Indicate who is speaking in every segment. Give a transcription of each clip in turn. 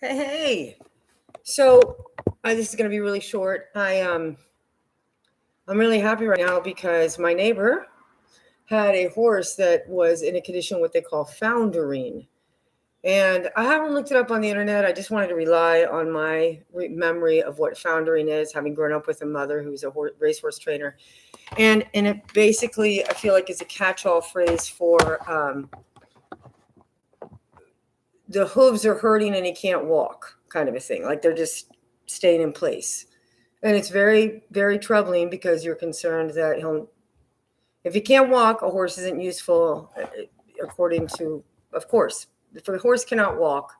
Speaker 1: Hey. So this is going to be really short. I'm really happy right now because my neighbor had a horse that was in a condition what they call foundering. And I haven't looked it up on the internet. I just wanted to rely on my memory of what foundering is, having grown up with a mother who's a racehorse trainer. And it basically, I feel like, is a catch-all phrase for the hooves are hurting and he can't walk, kind of a thing. Like they're just staying in place. And it's very, very troubling because you're concerned that if he can't walk, a horse isn't useful, according to, of course. If a horse cannot walk,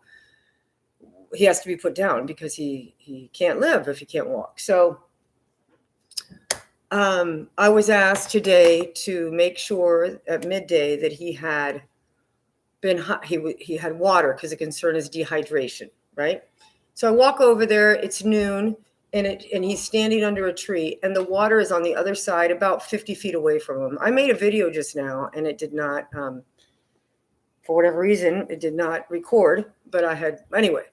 Speaker 1: he has to be put down because he can't live if he can't walk. So I was asked today to make sure at midday that he had he had water because the concern is dehydration, right? So I walk over there, it's noon, and he's standing under a tree, and the water is on the other side, about 50 feet away from him. I made a video just now, and it did not, for whatever reason, it did not record, but anyway,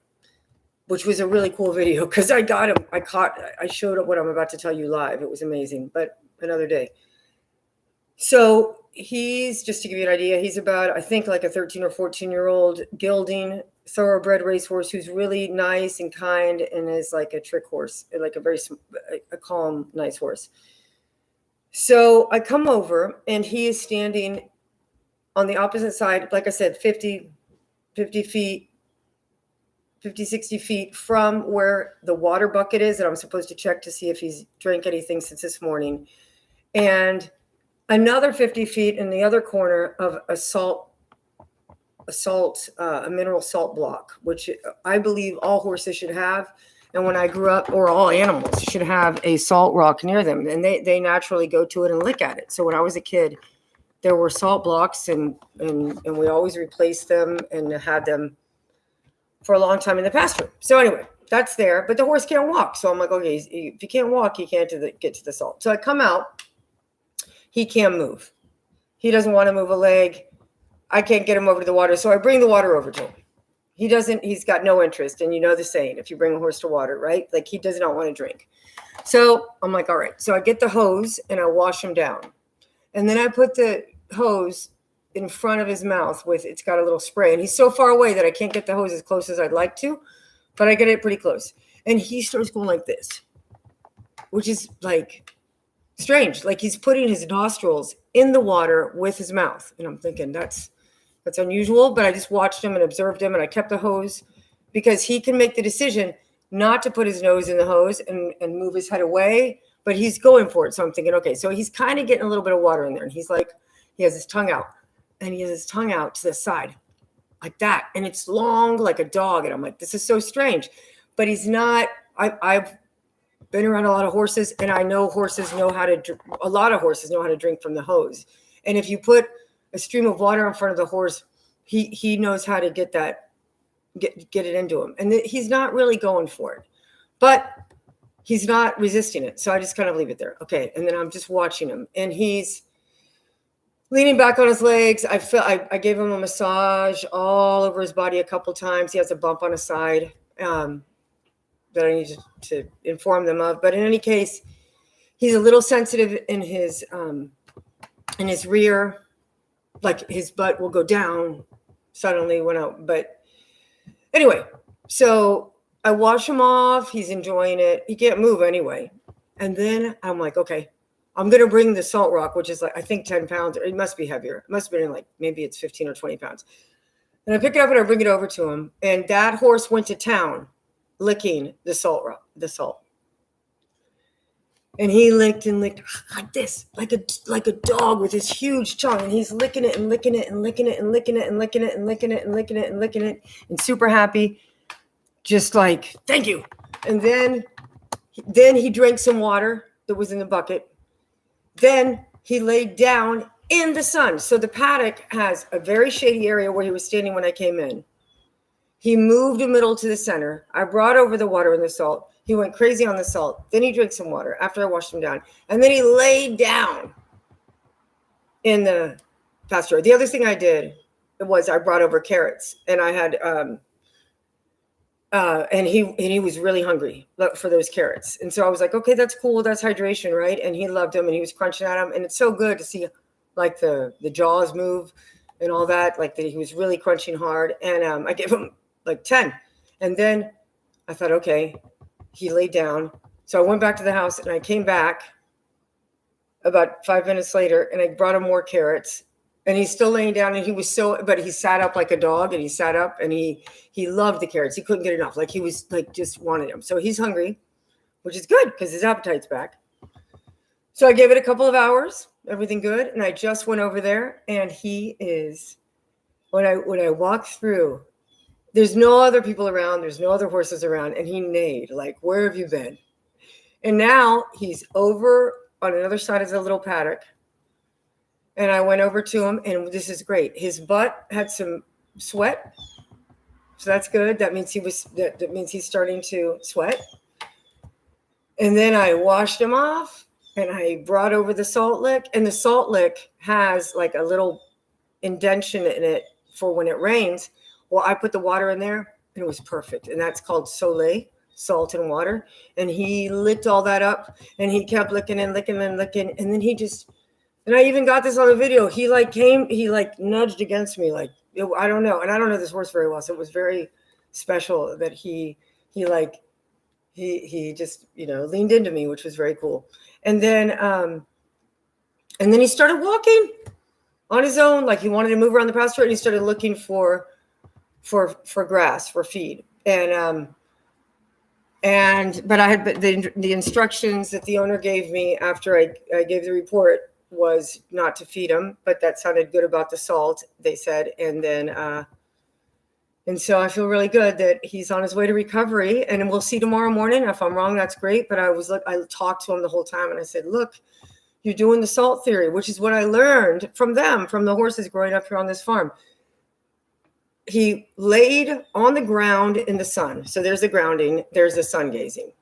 Speaker 1: which was a really cool video because I got him. I showed up what I'm about to tell you live. It was amazing, but another day. So he's, just to give you an idea, he's about, I think, like a 13 or 14-year-old gelding thoroughbred racehorse who's really nice and kind and is like a trick horse, like a calm, nice horse. So I come over and he is standing on the opposite side, like I said, 50 feet, 50, 60 feet from where the water bucket is that I'm supposed to check to see if he's drank anything since this morning. And another 50 feet in the other corner of a mineral salt block, which I believe all horses should have. And when I grew up, or all animals should have a salt rock near them, and they naturally go to it and lick at it. So when I was a kid, there were salt blocks, and we always replaced them and had them for a long time in the pasture. So anyway, that's there, but the horse can't walk. So I'm like, okay, if he can't walk, he can't get to the salt. So I come out. He can't move. He doesn't want to move a leg. I can't get him over to the water. So I bring the water over to him. He's got no interest. And you know the saying, if you bring a horse to water, right? Like he does not want to drink. So I'm like, all right. So I get the hose and I wash him down. And then I put the hose in front of his mouth it's got a little spray. And he's so far away that I can't get the hose as close as I'd like to, but I get it pretty close. And he starts going like this, which is like strange. Like he's putting his nostrils in the water with his mouth. And I'm thinking that's unusual, but I just watched him and observed him, and I kept the hose because he can make the decision not to put his nose in the hose and move his head away, but he's going for it. So I'm thinking, okay, so he's kind of getting a little bit of water in there, and he's like, he has his tongue out, and he has his tongue out to the side like that. And it's long like a dog. And I'm like, this is so strange, but he's not, I've been around a lot of horses, and I know a lot of horses know how to drink from the hose. And if you put a stream of water in front of the horse, he knows how to get it into him. And he's not really going for it, but he's not resisting it. So I just kind of leave it there. Okay. And then I'm just watching him, and he's leaning back on his legs. I gave him a massage all over his body a couple times. He has a bump on his side. That I need to inform them of. But in any case, he's a little sensitive in his rear, like his butt will go down suddenly but anyway, so I wash him off. He's enjoying it. He can't move anyway. And then I'm like, okay, I'm going to bring the salt rock, which is like, I think 10 pounds. It must be heavier. It must have been like, maybe it's 15 or 20 pounds. And I pick it up and I bring it over to him. And that horse went to town licking the salt. And he licked like this, like a dog with his huge tongue. And he's licking it and licking it and licking it and licking it and licking it and licking it and licking it and licking it and super happy. Just like, thank you. And then he drank some water that was in the bucket. Then he laid down in the sun. So the paddock has a very shady area where he was standing when I came in. He moved the middle to the center. I brought over the water and the salt. He went crazy on the salt. Then he drank some water after I washed him down. And then he laid down in the pasture. The other thing I did was I brought over carrots. And I had And he was really hungry for those carrots. And so I was like, okay, that's cool. That's hydration, right? And he loved them, and he was crunching at them. And it's so good to see like the jaws move and all that. Like he was really crunching hard. And I gave him like 10. And then I thought, okay, he laid down. So I went back to the house, and I came back about 5 minutes later, and I brought him more carrots. And he's still laying down, and but he sat up like a dog, and he sat up, and he loved the carrots. He couldn't get enough. Like he was like just wanted them. So he's hungry, which is good because his appetite's back. So I gave it a couple of hours, everything good. And I just went over there, and he is, when I walked through, there's no other people around. There's no other horses around. And he neighed like, where have you been? And now he's over on another side of the little paddock. And I went over to him, and this is great. His butt had some sweat, so that's good. That means that means he's starting to sweat. And then I washed him off, and I brought over the salt lick. And the salt lick has like a little indentation in it for when it rains. Well, I put the water in there, and it was perfect. And that's called Soleil, salt and water. And he licked all that up, and he kept licking and licking and licking. And then he just. And I even got this on the video. He nudged against me. Like, I don't know. And I don't know this horse very well. So it was very special that he just, leaned into me, which was very cool. And then he started walking on his own. Like he wanted to move around the pasture, and he started looking for grass, for feed. But I had the instructions that the owner gave me after I gave the report was not to feed him, but that sounded good about the salt, they said. And then, and so I feel really good that he's on his way to recovery, and we'll see tomorrow morning. If I'm wrong, that's great. But I talked to him the whole time, and I said, look, you're doing the salt theory, which is what I learned from the horses growing up here on this farm. He laid on the ground in the sun. So there's the grounding, there's the sun gazing.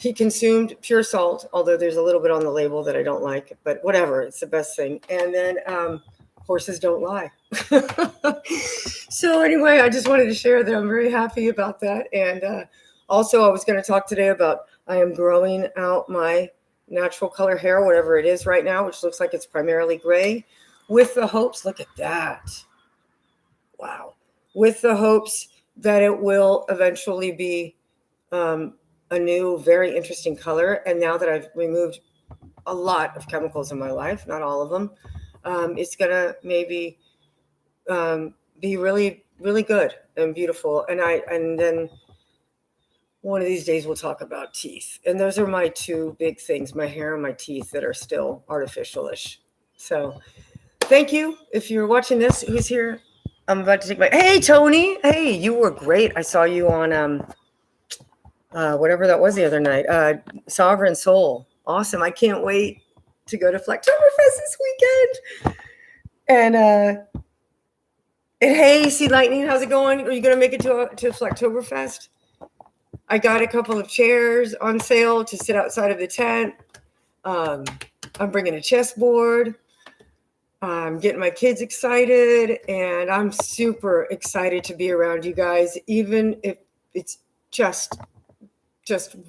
Speaker 1: He consumed pure salt, although there's a little bit on the label that I don't like, but whatever, it's the best thing. And then horses don't lie. So anyway, I just wanted to share that I'm very happy about that. And also I was going to talk today about I am growing out my natural color hair, whatever it is right now, which looks like it's primarily gray, with the hopes, look at that. Wow. With the hopes that it will eventually be a new, very interesting color. And now that I've removed a lot of chemicals in my life, not all of them, it's going to maybe be really, really good and beautiful. And then one of these days we'll talk about teeth. And those are my two big things, my hair and my teeth, that are still artificial-ish. So thank you. If you're watching this, who's here? I'm about to take hey, Tony. Hey, you were great. I saw you on whatever that was the other night, Sovereign Soul. Awesome. I can't wait to go to Flecktoberfest this weekend. And hey, Sea Lightning, how's it going? Are you going to make it to Flecktoberfest? I got a couple of chairs on sale to sit outside of the tent. I'm bringing a chessboard. I'm getting my kids excited, and I'm super excited to be around you guys, even if it's just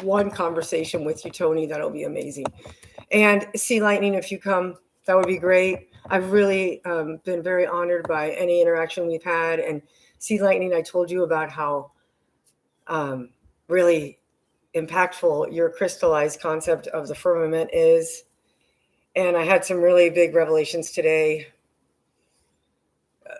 Speaker 1: one conversation with you, Tony. That'll be amazing. And Sea Lightning, if you come, that would be great. I've really been very honored by any interaction we've had. And Sea Lightning, I told you about how really impactful your crystallized concept of the firmament is. And I had some really big revelations today.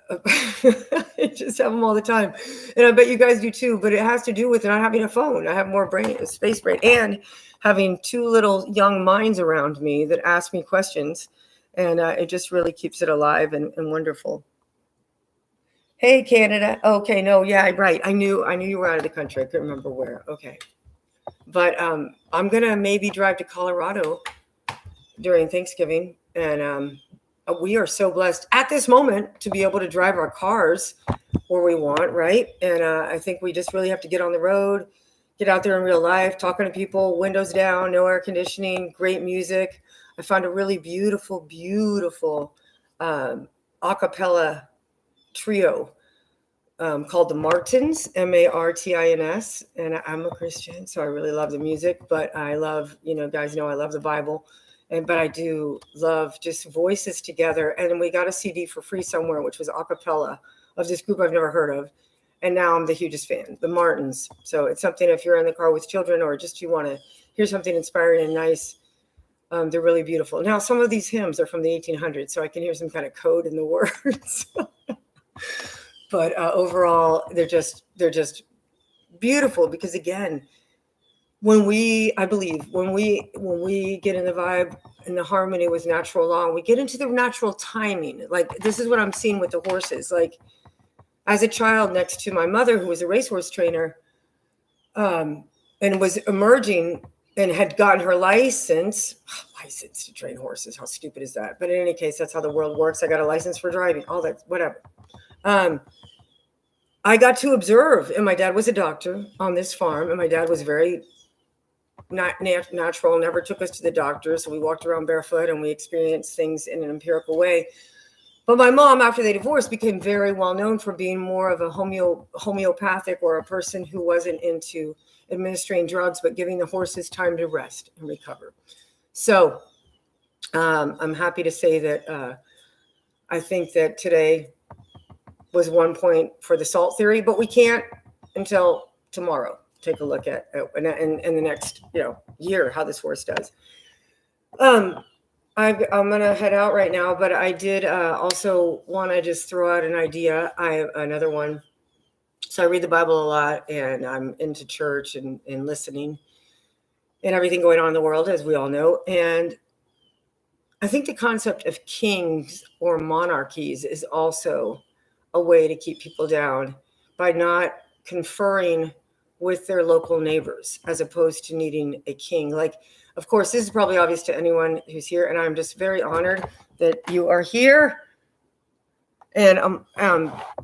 Speaker 1: I just have them all the time. And I bet you guys do too, but it has to do with not having a phone. I have more space brain, and having two little young minds around me that ask me questions. And it just really keeps it alive and wonderful. Hey, Canada. Okay, no, yeah, right. I knew you were out of the country. I couldn't remember where. Okay. But I'm going to maybe drive to Colorado during Thanksgiving. And we are so blessed at this moment to be able to drive our cars where we want, right? And I think we just really have to get on the road, get out there in real life, talking to people, windows down, no air conditioning, great music. I found a really beautiful, beautiful a cappella trio called the Martins, Martins. And I'm a Christian, so I really love the music, but I love, guys know I love the Bible. But I do love just voices together. And we got a CD for free somewhere, which was a cappella of this group I've never heard of. And now I'm the hugest fan, the Martins. So it's something if you're in the car with children or just you want to hear something inspiring and nice, they're really beautiful. Now, some of these hymns are from the 1800s, so I can hear some kind of code in the words. But overall, they're just beautiful because, again, when we get in the vibe and the harmony with natural law, we get into the natural timing. Like, this is what I'm seeing with the horses. Like, as a child next to my mother, who was a racehorse trainer, and was emerging and had gotten her license to train horses. How stupid is that? But in any case, that's how the world works. I got a license for driving, all that, whatever. I got to observe, and my dad was a doctor on this farm, and my dad was very natural, never took us to the doctor. So we walked around barefoot and we experienced things in an empirical way. But my mom, after they divorced, became very well known for being more of a homeopathic, or a person who wasn't into administering drugs, but giving the horses time to rest and recover. So I'm happy to say that I think that today was one point for the salt theory, but we can't until tomorrow take a look at in the next year how this horse does. I'm going to head out right now, but I did also want to just throw out an idea. I have another one. So I read the Bible a lot, and I'm into church and listening and everything going on in the world, as we all know. And I think the concept of kings or monarchies is also a way to keep people down by not conferring with their local neighbors, as opposed to needing a king. Like, of course, this is probably obvious to anyone who's here, and I'm just very honored that you are here. And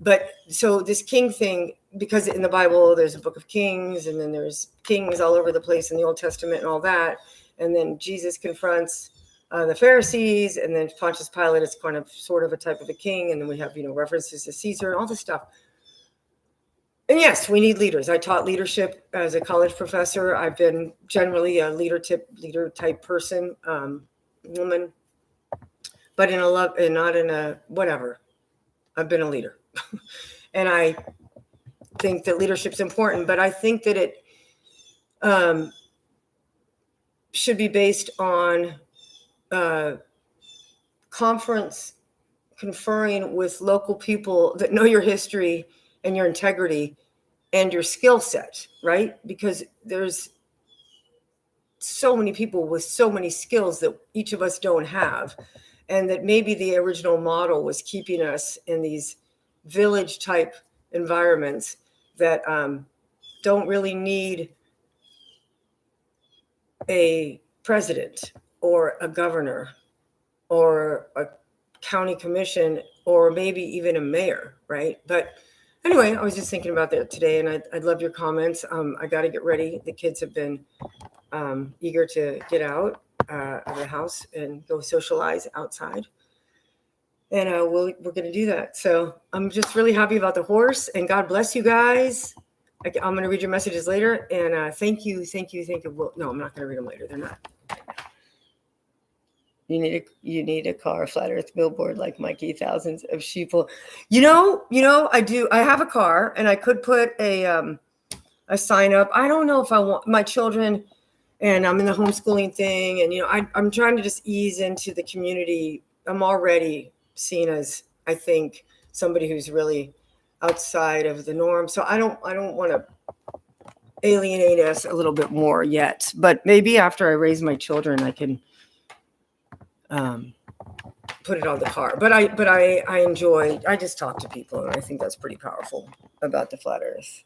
Speaker 1: but so this king thing, because in the Bible there's a book of Kings, and then there's kings all over the place in the Old Testament and all that, and then Jesus confronts the Pharisees, and then Pontius Pilate is kind of sort of a type of a king, and then we have references to Caesar and all this stuff. And yes, we need leaders. I taught leadership as a college professor. I've been generally a leader type person, woman, but in a love and not in a whatever. I've been a leader, and I think that leadership's important. But I think that it should be based on conferring with local people that know your history and your integrity and your skill set, right? Because there's so many people with so many skills that each of us don't have. And that maybe the original model was keeping us in these village type environments that don't really need a president or a governor or a county commission or maybe even a mayor, right? But anyway, I was just thinking about that today, and I'd love your comments. I got to get ready. The kids have been eager to get out of the house and go socialize outside. And we're going to do that. So I'm just really happy about the horse, and God bless you guys. I'm going to read your messages later. And thank you. Well, no, I'm not going to read them later. They're not. You need a car, a flat earth billboard like Mikey, thousands of sheeple. I do. I have a car, and I could put a sign up. I don't know if I want my children, and I'm in the homeschooling thing, and I'm trying to just ease into the community. I'm already seen as, I think, somebody who's really outside of the norm. So I don't want to alienate us a little bit more yet, but maybe after I raise my children, I can put it on the car. But I enjoy. I just talk to people, and I think that's pretty powerful about the flat earth.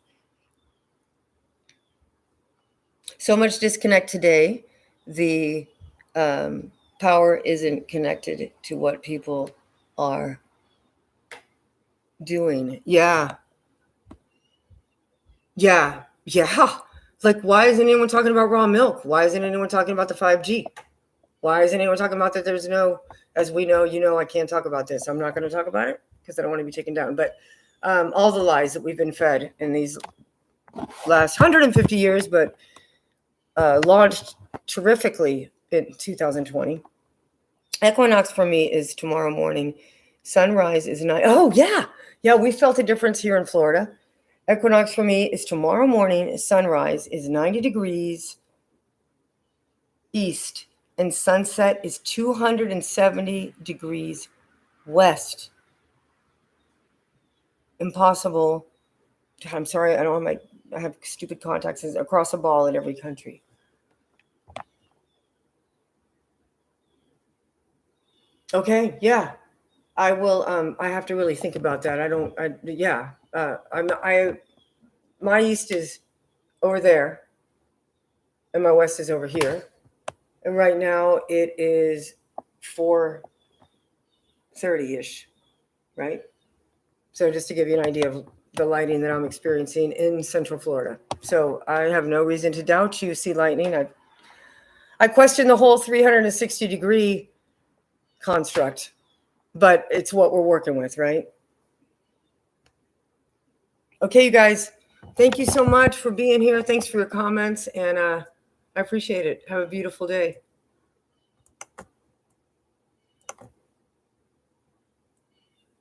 Speaker 1: So much disconnect today. The power isn't connected to what people are doing. Yeah. Like, why isn't anyone talking about raw milk? Why isn't anyone talking about the 5G? Why isn't anyone talking about that there's no, as we know, I can't talk about this. I'm not going to talk about it because I don't want to be taken down. But all the lies that we've been fed in these last 150 years, but launched terrifically in 2020. Equinox for me is tomorrow morning. Sunrise is 9. Oh, yeah. Yeah, we felt a difference here in Florida. Equinox for me is tomorrow morning. Sunrise is 90 degrees east, and sunset is 270 degrees west. Impossible. I'm sorry, I have stupid contacts across the ball in every country. Okay, yeah. I will I have to really think about that. My east is over there and my west is over here. And right now it is 4:30ish, right? So just to give you an idea of the lighting that I'm experiencing in Central Florida. So I have no reason to doubt you see lightning. I question the whole 360-degree construct, but it's what we're working with, right? Okay, you guys, thank you so much for being here. Thanks for your comments, and I appreciate it. Have a beautiful day.